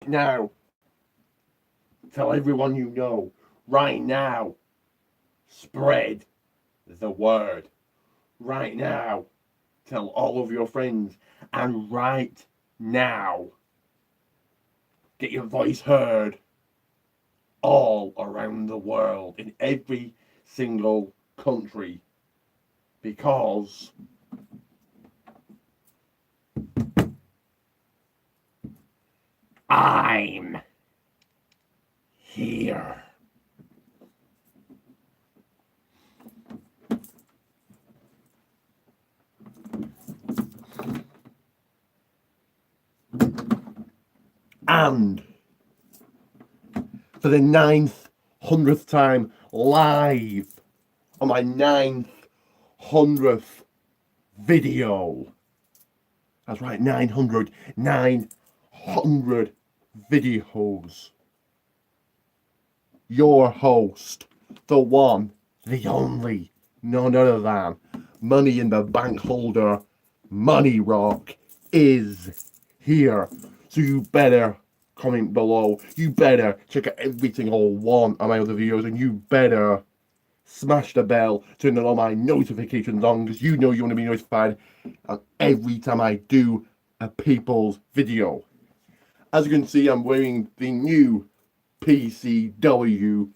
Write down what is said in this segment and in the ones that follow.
now. Tell everyone you know. Right now. Spread the word. Right now. Tell all of your friends. And right now. Get your voice heard all around the world, in every single country, because I'm here. And for the 900th time live on my 900th video. That's right, 900 videos. Your host, the one, the only, none other than Money in the Bank holder, Money Rock, is here. So you better comment below. You better check out every single one of my other videos, and you better smash the bell, turn on all my notifications on, because you know you want to be notified every time I do a people's video. As you can see, I'm wearing the new PCW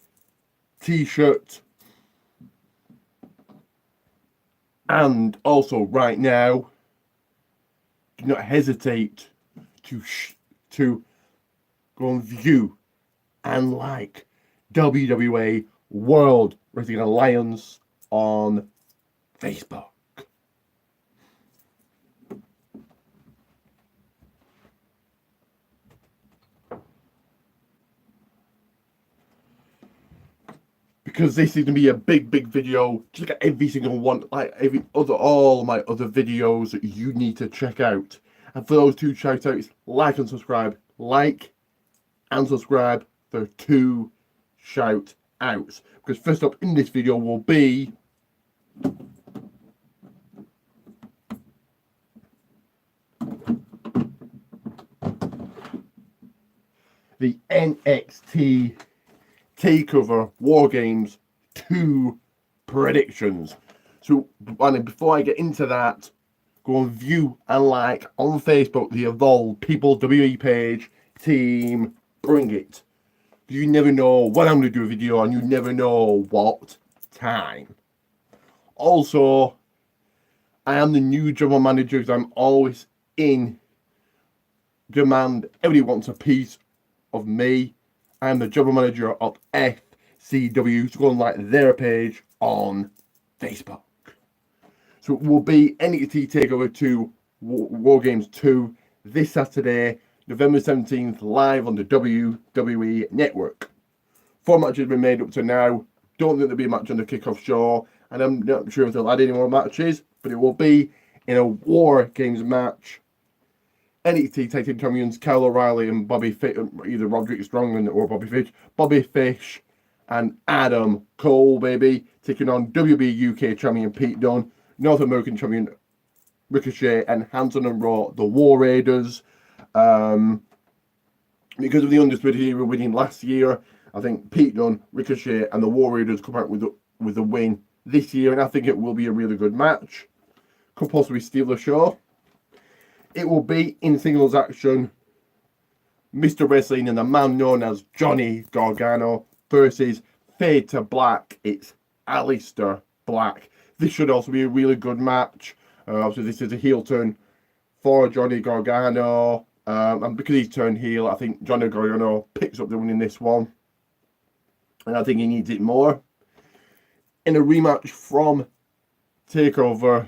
t-shirt, and also right now, do not hesitate to go and view and like WWA World Wrestling Alliance on Facebook. Because this is going to be a big video. Check out every single one, like all my other videos that you need to check out. And for those two shout outs, like and subscribe. Like and subscribe for 2 shout outs. Because first up in this video will be the NXT Takeover War Games 2 predictions. So, before I get into that, go and view and like on Facebook the Evolve People WWE page. Team, bring it. You never know when I'm going to do a video, and you never know what time. Also, I am the new general manager, because I'm always in demand. Everybody wants a piece of me. I am the general manager of FCW, so go and like their page on Facebook. So it will be NXT TakeOver 2 War Games 2 this Saturday, November 17th, live on the WWE Network. 4 matches have been made up to now. Don't think there'll be a match on the kickoff show, and I'm not sure if they'll add any more matches, but it will be in a War Games match. NXT Tag Team Champions Kyle O'Reilly and Bobby Fish, either Roderick Strongman or Bobby Fish and Adam Cole, baby, taking on WB UK Champion Pete Dunne, North American Champion Ricochet, and Hanson and Raw, the War Raiders. Because of the Undisputed Era winning last year, I think Pete Dunne, Ricochet, and the War Raiders come out with the win this year, and I think it will be a really good match. Could possibly steal the show. It will be in singles action. Mr. Wrestling and the man known as Johnny Gargano versus Fade to Black. It's Aleister Black. This should also be a really good match. Obviously, this is a heel turn for Johnny Gargano. And because he's turned heel, I think Johnny Gargano picks up the win in this one. And I think he needs it more. In a rematch from TakeOver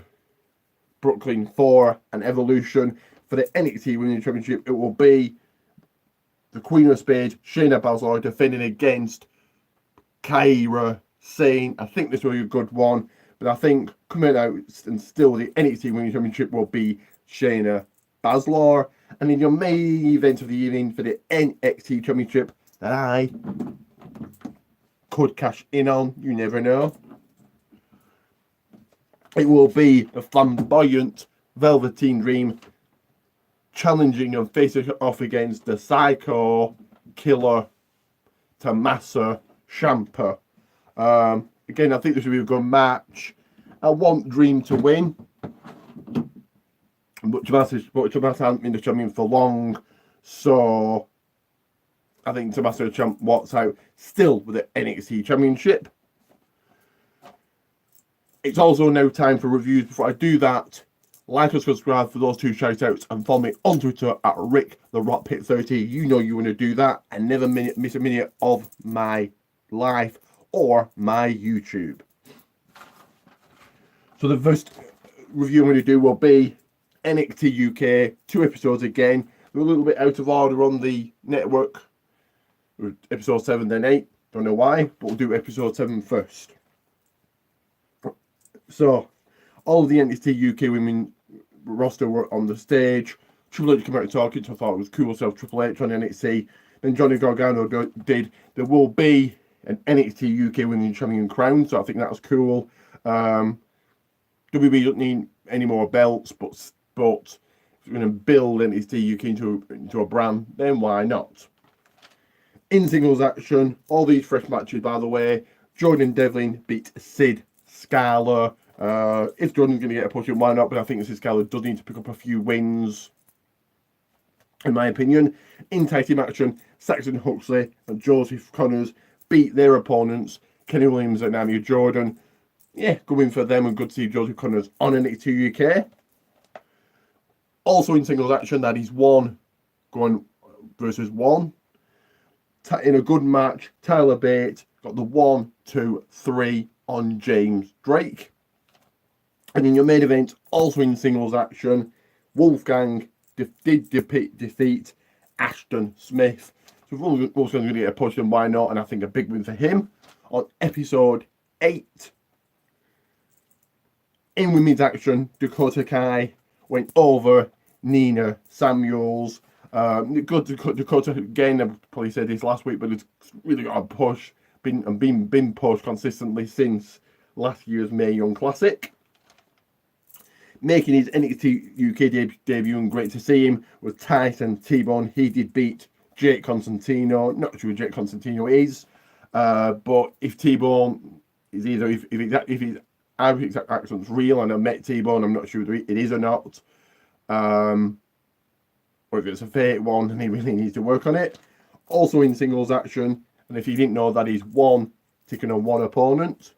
Brooklyn 4 and Evolution for the NXT Women's Championship, it will be the Queen of Spades, Shayna Baszler, defending against Kairi Sane. I think this will be a good one, but I think coming out and still the NXT Women's Championship will be Shayna Baszler. And in your main event of the evening for the NXT Championship that I could cash in on, you never know, it will be the flamboyant Velveteen Dream challenging and facing off against the Psycho Killer Tommaso Ciampa. Again, I think this will be a good match. I want Dream to win, but Tommaso hasn't been the champion for long, so I think Tommaso Ciampa walks out still with the NXT Championship. It's also now time for reviews. Before I do that, like and subscribe for those 2 shoutouts, and follow me on Twitter at RickTheRockPit30. You know you want to do that and never miss a minute of my life or my YouTube. So the first review I'm going to do will be NXT UK, 2 episodes again. They're a little bit out of order on the network. Episode 7 then 8. Don't know why, but we'll do episode 7 first. So, all of the NXT UK women roster were on the stage. Triple H came out talking, so I thought it was cool. So Triple H on NXT. Then Johnny Gargano did. There will be an NXT UK Women's Champion crown, so I think that's cool. WB doesn't need any more belts, but if you're going to build NXT UK into a brand, then why not? In singles action, all these fresh matches, by the way. Jordan Devlin beat Sid Scala. If Jordan's going to get a push, why not? But I think Sid Scala does need to pick up a few wins, in my opinion. In tag team action, Saxon Huxley and Joseph Connors beat their opponents, Kenny Williams and Amy Jordan. Yeah, good win for them, and good to see Joseph Connors on NXT UK. Also in singles action, that is 1 going versus 1. In a good match, Tyler Bate got the 1, 2, 3 on James Drake. And in your main event, also in singles action, Wolfgang did defeat Ashton Smith. So Wolfgang's going to get a push, and why not? And I think a big win for him. On episode 8, in women's action, Dakota Kai went over Nina Samuels. Dakota, again, I probably said this last week, but it's really got a push. Been pushed consistently since last year's Mae Young Classic. Making his NXT UK debut, and great to see him, was Tyson T-Bone. He did beat Jake Constantino. Not sure who Jake Constantino is, but if T-Bone is either, if his Irish accent's real, and I met T-Bone, I'm not sure whether it is or not, or if it's a fake one and he really needs to work on it. Also in singles action, and if you didn't know, that is 1 taking on 1 opponent.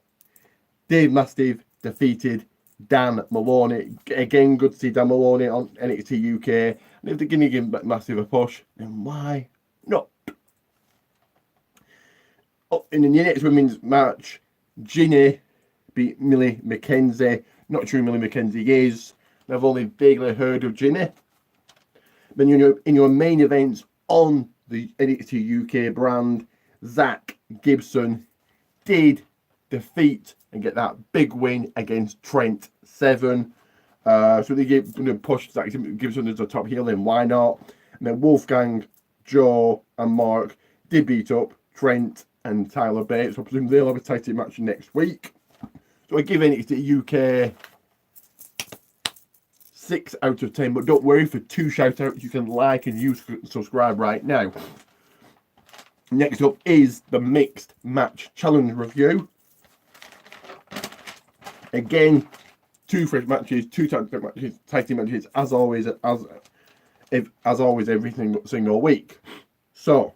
Dave Mastiff defeated Dan Maloney. Again, good to see Dan Maloney on NXT UK. And if they're going to give Mastiff a push, then why not? In the next women's match, Ginny beat Millie McKenzie. Not sure who Millie McKenzie is. I've only vaguely heard of Ginny. Then in your main events on the NXT UK brand, Zach Gibson did defeat and get that big win against Trent Seven. So they're going to push Zach Gibson as the top heel, and why not? And then Wolfgang, Joe, and Mark did beat up Trent and Tyler Bates. So I presume they'll have a tag team match next week. So I give NXT UK 6 out of 10, but don't worry, for 2 shout outs you can like and subscribe right now. Next up is the mixed match challenge review. Again, 2 fresh matches, 2 tag team matches, as always every single week. So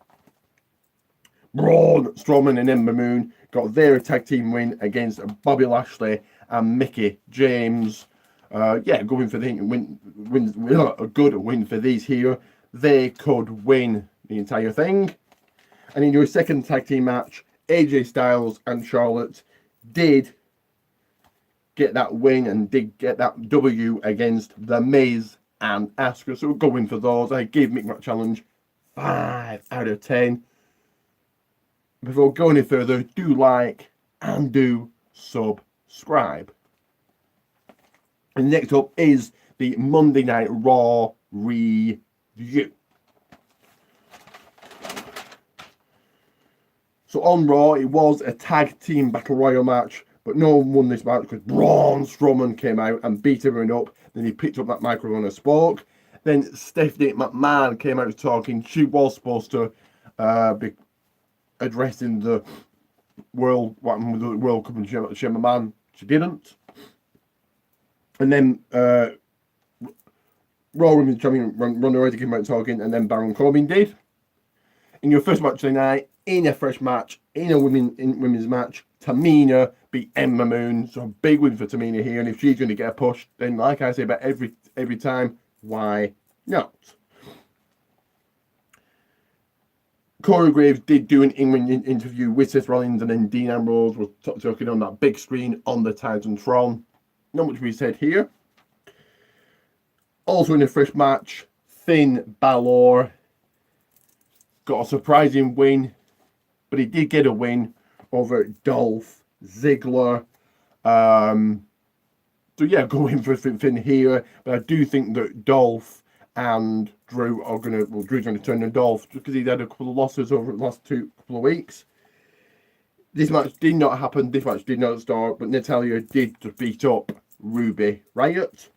Braun Strowman and Ember Moon got their tag team win against Bobby Lashley and Mickie James. Good win for a good win for these here. They could win the entire thing. And in your second tag team match, AJ Styles and Charlotte did get that win and did get that W against The Miz and Asuka. So a good win for those. I gave Mixed Match Challenge 5 out of 10. Before going any further, do like and do subscribe. And next up is the Monday Night Raw review. So on Raw, it was a tag team battle royal match, but no one won this match because Braun Strowman came out and beat everyone up. Then he picked up that microphone and spoke. Then Stephanie McMahon came out talking. She was supposed to be addressing the World Cup and she McMahon. She didn't. And then Raw Women's Champion Ronda Rousey came out talking, and then Baron Corbin did. In your first match of the night, in a fresh match, in a women's match, Tamina beat Emma Moon. So a big win for Tamina here. And if she's going to get a push, then like I say about every time, why not? Corey Graves did do an in-ring interview with Seth Rollins, and then Dean Ambrose was talking on that big screen on the Titantron. Not much we said here. Also in a fresh match, Finn Balor got a surprising win, but he did get a win over Dolph Ziggler. So yeah, going for Finn here, but I do think that Dolph and Drew are Drew's gonna turn on Dolph because he's had a couple of losses over the last couple of weeks. This match did not happen. This match did not start, but Natalya did beat up Ruby Riott.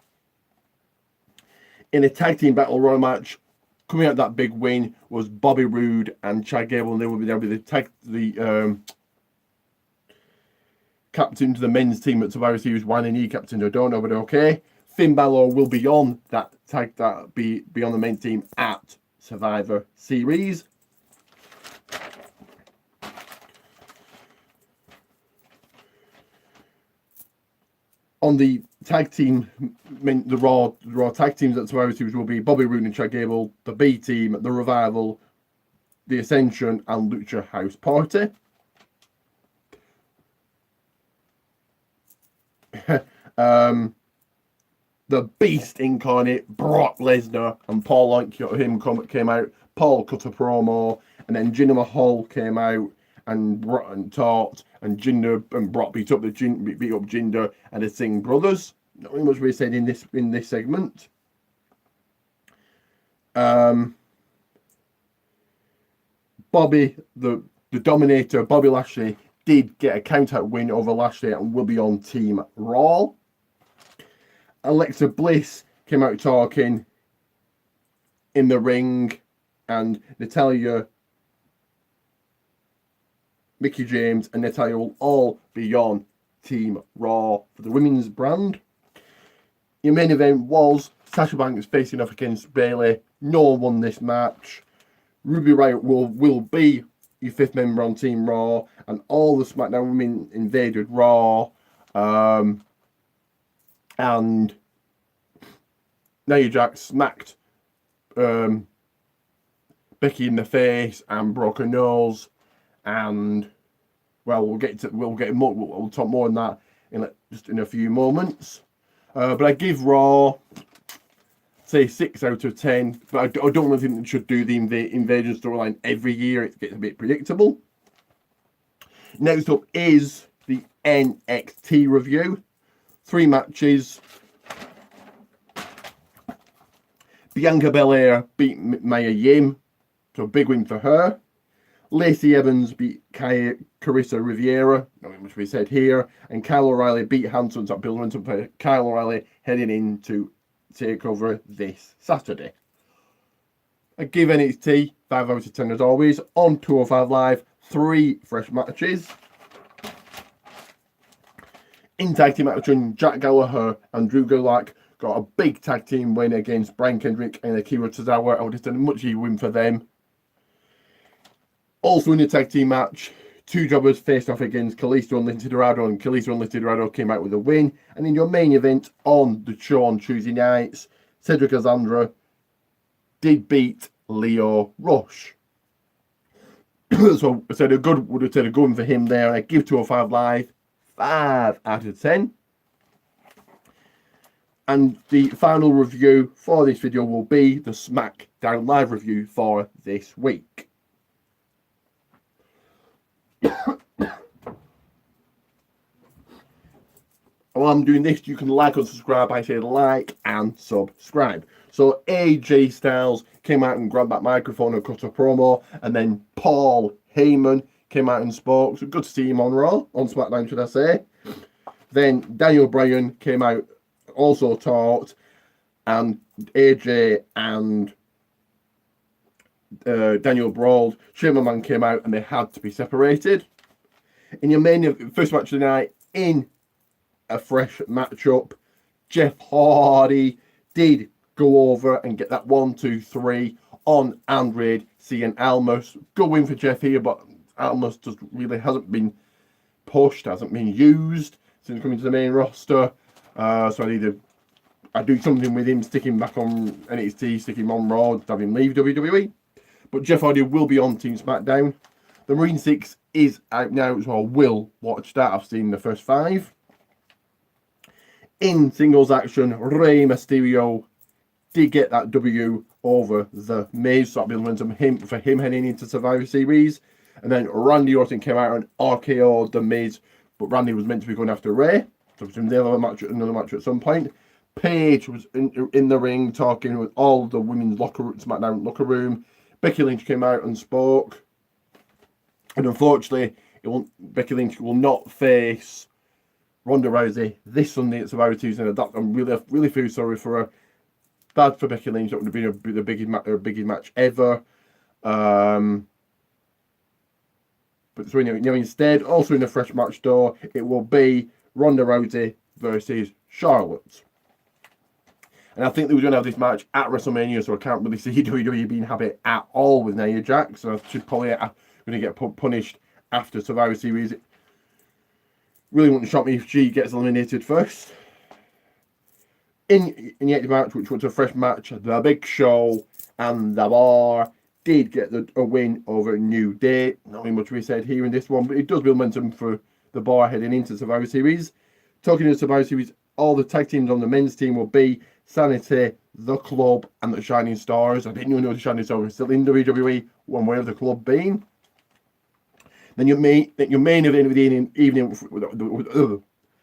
In a tag team battle royal match, coming out that big win was Bobby Roode and Chad Gable, and they will be the captain to the men's team at Survivor Series 1, and he captain. I don't know, but okay. Finn Balor will be on that be on the main team at Survivor Series. On the tag team, the Raw tag teams at Survivor Series will be Bobby Roode and Chad Gable, the B team, the Revival, the Ascension, and Lucha House Party. The Beast incarnate, Brock Lesnar, and Paul came out. Paul cut a promo, and then Jinder Mahal came out and talked, and Jinder and Brock beat up Jinder and the Singh brothers. Not really much we said in this segment. Bobby, the Dominator, Bobby Lashley, did get a count-out win over Lashley and will be on Team Raw. Alexa Bliss came out talking in the ring, and Natalya, Mickie James, and Natalya will all be on Team Raw for the women's brand. Your main event was Sasha Banks facing off against Bayley. No one won this match. Ruby Riott will be your fifth member on Team Raw, and all the SmackDown women invaded Raw. And Nia Jax smacked Becky in the face and broke her nose, and well, we'll talk more on that in a few moments. But I give Raw say 6 out of 10. But I don't really think they should do the invasion storyline every year. It gets a bit predictable. Next up is the NXT review. 3 matches. Bianca Belair beat Mia Yim, so a big win for her. Lacey Evans beat Carissa Rivera, not much we said here. And Kyle O'Reilly beat Hanson, so building to play Kyle O'Reilly heading into TakeOver this Saturday. I give NXT 5 out of 10 as always. On 205 Live, 3 fresh matches. In tag team action, Jack Gallagher and Drew Gulak got a big tag team win against Brian Kendrick and Akira Tozawa. I would have done a much win for them. Also in the tag team match, 2 jobbers faced off against Kalisto and Lince Dorado, and Kalisto and Lince Dorado came out with a win. And in your main event on the show on Tuesday nights, Cedric Alexander did beat Leo Rush. So I said would have said a good one for him there. And I give 205 Live 5 out of 10. And the final review for this video will be the SmackDown Live review for this week. While I'm doing this, you can like and subscribe. I say like and subscribe. So AJ Styles came out and grabbed that microphone and cut a promo, and then Paul Heyman came out and spoke. So good to see him on Raw, on SmackDown, should I say. Then Daniel Bryan came out, also talked. and AJ and Daniel brawled. Shane McMahon came out and they had to be separated. In your main first match of the night, in a fresh matchup, Jeff Hardy did go over and get that 1-2-3 on Andrade, Cien Almas. Good win for Jeff here, but Almas just really hasn't been pushed, hasn't been used since coming to the main roster. So I do something with him, sticking back on NXT, sticking him on Raw, have him leave WWE. But Jeff Hardy will be on Team SmackDown. The Marine 6 is out now, so I will watch that. I've seen the first 5. In singles action, Rey Mysterio did get that W over the Miz, so that'll be momentum for him heading into Survivor Series. And then Randy Orton came out and RKO'd the Miz, but Randy was meant to be going after Rey, so they'll have another match at some point. Paige was in the ring talking with all the women's SmackDown locker room. Becky Lynch came out and spoke, and unfortunately, Becky Lynch will not face Ronda Rousey this Sunday at Survivor Series, and I'm really feel sorry for her. Bad for Becky Lynch. That would have been the biggest match ever. But so instead, also in a fresh match door, it will be Ronda Rousey versus Charlotte. And I think they were going to have this match at WrestleMania, so I can't really see WWE being happy at all with Nia Jax. So she's probably going to get punished after Survivor Series. It really wouldn't shock me if she gets eliminated first. In the 8th match, which was a fresh match, The Big Show and The Bar did get a win over New Day. Not really much to be said here in this one, but it does build momentum for The Bar heading into Survivor Series. Talking to Survivor Series, all the tag teams on the men's team will be Sanity, The Club, and the Shining Stars. I didn't even know the Shining Stars were still in WWE. One way of the club being. Then your main event of the evening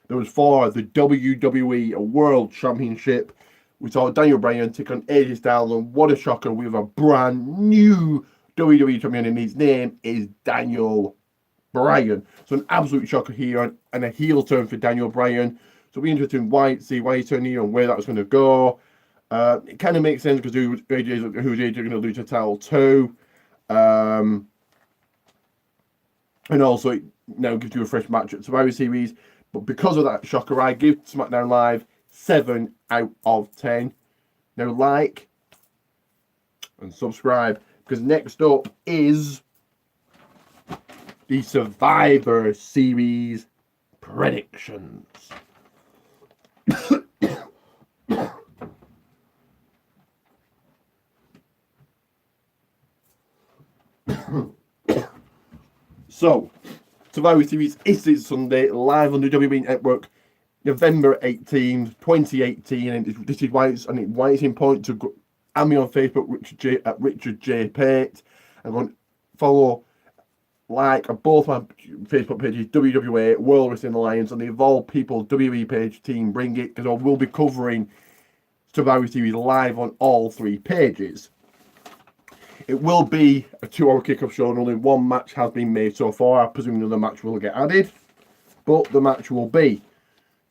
there was for the WWE World Championship. We saw Daniel Bryan take on AJ Styles, and what a shocker! We have a brand new WWE champion, and his name is Daniel Bryan. So an absolute shocker here, and a heel turn for Daniel Bryan. So it'll be interesting see why he's turning here and where that's going to go. It kind of makes sense because who's AJ going to lose the title to? And also it now gives you a fresh match at Survivor Series. But because of that shocker, I give SmackDown Live 7 out of 10. Now like and subscribe, because next up is the Survivor Series predictions. So, Survivor Series is this Sunday, live on the WWE Network, November 18th, 2018, and this is why it's important to go, add me on Facebook, Richard J. Pate, and go and follow, like, both my Facebook pages, WWA, World Wrestling Alliance, and the Evolved People WWE page, Team Bring It, because I will be covering Survivor Series live on all 3 pages. It will be a 2-hour kickoff show, and only 1 match has been made so far. I presume another match will get added, but the match will be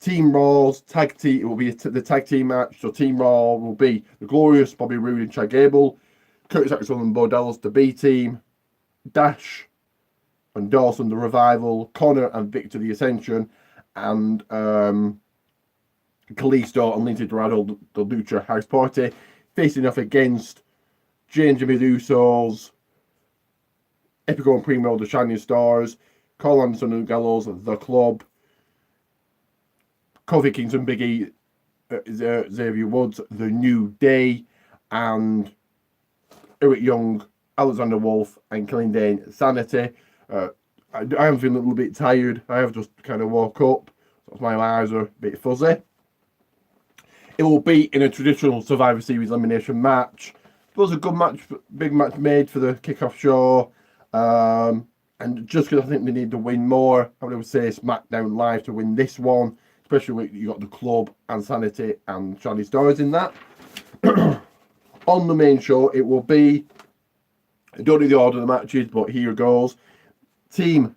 Team Raw's tag team. It will be the tag team match. So Team Raw will be the Glorious, Bobby Roode and Chad Gable, Curtis Axel and Bo Dallas, the B Team, Dash and Dawson, the Revival, Connor and Victor, the Ascension, and Kalisto and Lindsay Dorado, the Lucha House Party, facing off against Jay and Jimmy Usos, Epico and Primo, the Shining Stars, Carl Anderson and Gallows, the Club, Kofi Kingston, Big E, Xavier Woods, the New Day, and Eric Young, Alexander Wolf, and Killing Dane, Sanity. I am feeling a little bit tired. I have just kind of woke up, so my eyes are a bit fuzzy. It will be in a traditional Survivor Series elimination match. It was a good match, big match made for the kickoff show. And just because I think they need to win more, I would say SmackDown Live to win this one, especially when you got the Club and Sanity and Shining Stars in that. On the main show, it will be, I don't know the order of the matches, but here goes. Team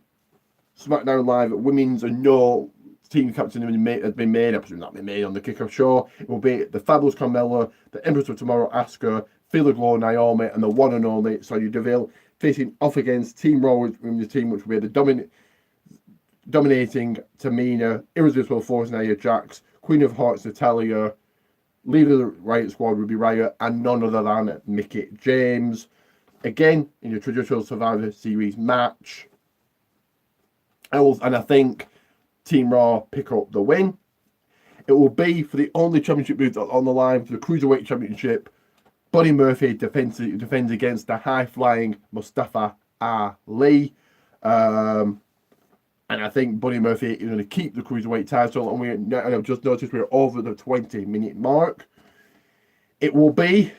SmackDown Live Women's and No team captain has been made. I presume that been made on the kickoff show. It will be the Fabulous Carmella, the Empress of Tomorrow, Asuka, Feel Glow, Naomi, and the one and only Sonya Deville facing off against Team Raw, the team which will be the dominating Tamina, Irresistible Force, Nia Jax, Queen of Hearts, Natalia, leader of the Riot Squad would be Riot, and none other than Mickie James. Again, in your traditional Survivor Series match. And I think Team Raw pick up the win. It will be for the only championship move on the line for the Cruiserweight Championship. Buddy Murphy defends against the high-flying Mustafa Ali. And I think Buddy Murphy is going to keep the Cruiserweight title. And I've just noticed we're over the 20-minute mark. It will be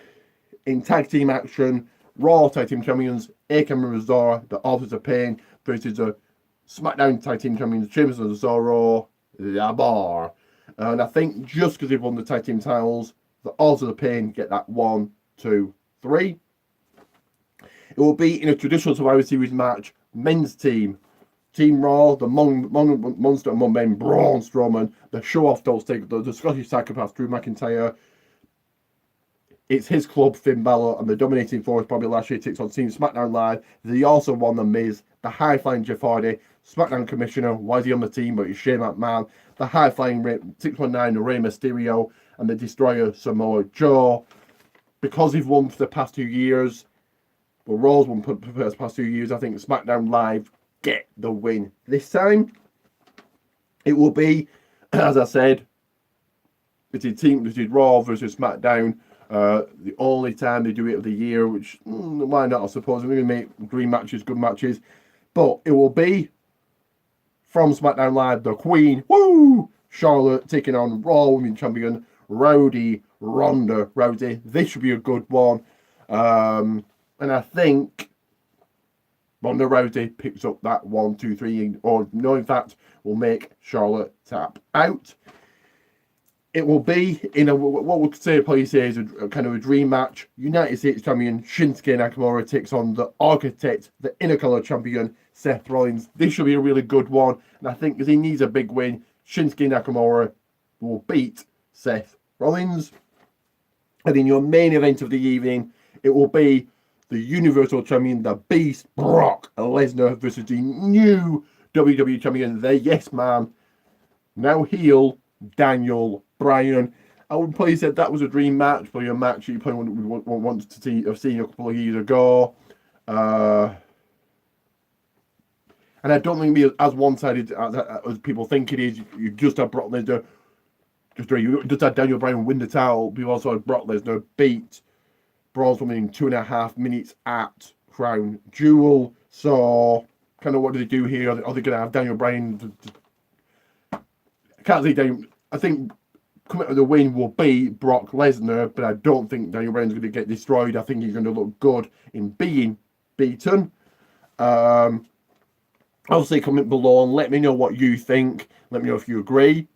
in tag team action. Raw Tag Team Champions, Akam and Razor, the Authors of Pain, versus the SmackDown Tag Team Champions, Sheamus and Cesaro, La Bar. And I think just because they've won the Tag Team titles, the Authors of Pain get that 1, 2, 3. It will be in a traditional Survivor Series match. Men's team. Team Raw, the Monster Among Men, Braun Strowman, the Show-Off Dolph Ziggler, the Scottish Psychopath, Drew McIntyre. It's his club, Finn Balor, and the dominating force, Bobby Lashley, takes on Team SmackDown Live. They also won the Miz, the high-flying Jeff Hardy, SmackDown Commissioner, why is he on the team, but it's Shane McMahon, the high-flying 619, Rey Mysterio, and the Destroyer, Samoa Joe. Because he's won for the past 2 years, well, Raw's won for the past 2 years, I think SmackDown Live get the win this time. It will be, as I said, it is Raw versus SmackDown. The only time they do it of the year, which why not? I suppose we're going to make dream matches, good matches, but it will be from SmackDown Live, the Queen, Charlotte taking on Raw Women's Champion Ronda Rousey. This should be a good one, and I think Ronda Rousey picks up that 1, 2, 3, or no, in fact, will make Charlotte tap out. It will be in what we could probably say is a kind of a dream match. United States Champion Shinsuke Nakamura takes on the Architect, the Intercolor Champion Seth Rollins. This should be a really good one, and I think because he needs a big win, Shinsuke Nakamura will beat Seth Rollins. And in your main event of the evening, it will be the Universal Champion, the Beast, Brock Lesnar, versus the new WWE Champion, the Yes Man, now heel, Daniel Bryan. I would probably say that was a dream match, probably a match you probably would want to have seen a couple of years ago. And I don't think it'll be as one-sided as people think it is. You just have Brock Lesnar, you just had Daniel Bryan win the title. You also had Brock Lesnar beat Braun Strowman in 2.5 minutes at Crown Jewel. So, kind of what do they do here? Are they going to have Daniel Bryan? I can't say Daniel. I think coming to the win will be Brock Lesnar, but I don't think Daniel Bryan's going to get destroyed. I think he's going to look good in being beaten. Obviously, comment below and let me know what you think. Let me know if you agree.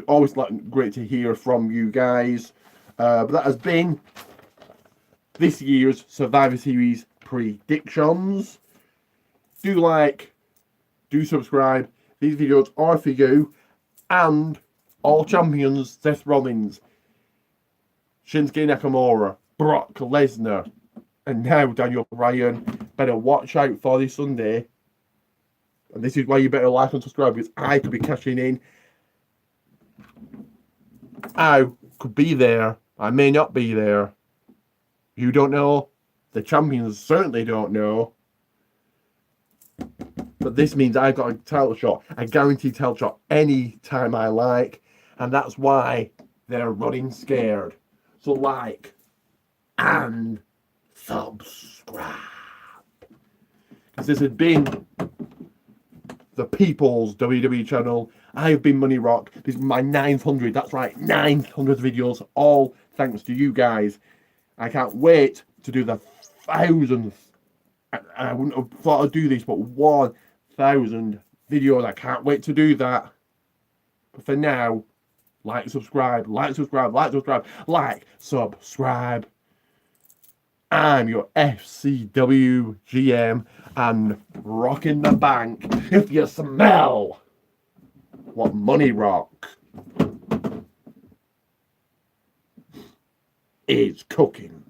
Always great to hear from you guys. But that has been this year's Survivor Series predictions. Do like, do subscribe. These videos are for you. And all champions, Seth Rollins, Shinsuke Nakamura, Brock Lesnar, and now Daniel Bryan. Better watch out for this Sunday. And this is why you better like and subscribe, because I could be cashing in. I could be there. I may not be there. You don't know. The champions certainly don't know. But this means I've got a title shot, a guaranteed title shot, any time I like. And that's why they're running scared. So like and subscribe. Because this has been the People's WWE channel. I've been Money Rock. This is my 900. That's right, 900 videos. All thanks to you guys. I can't wait to do the 1,000th. I wouldn't have thought I'd do this, but 1,000 videos. I can't wait to do that. But for now, like, subscribe, like, subscribe, like, subscribe, like, subscribe. I'm your FCW GM and rocking the bank if you smell what Money Rock is cooking.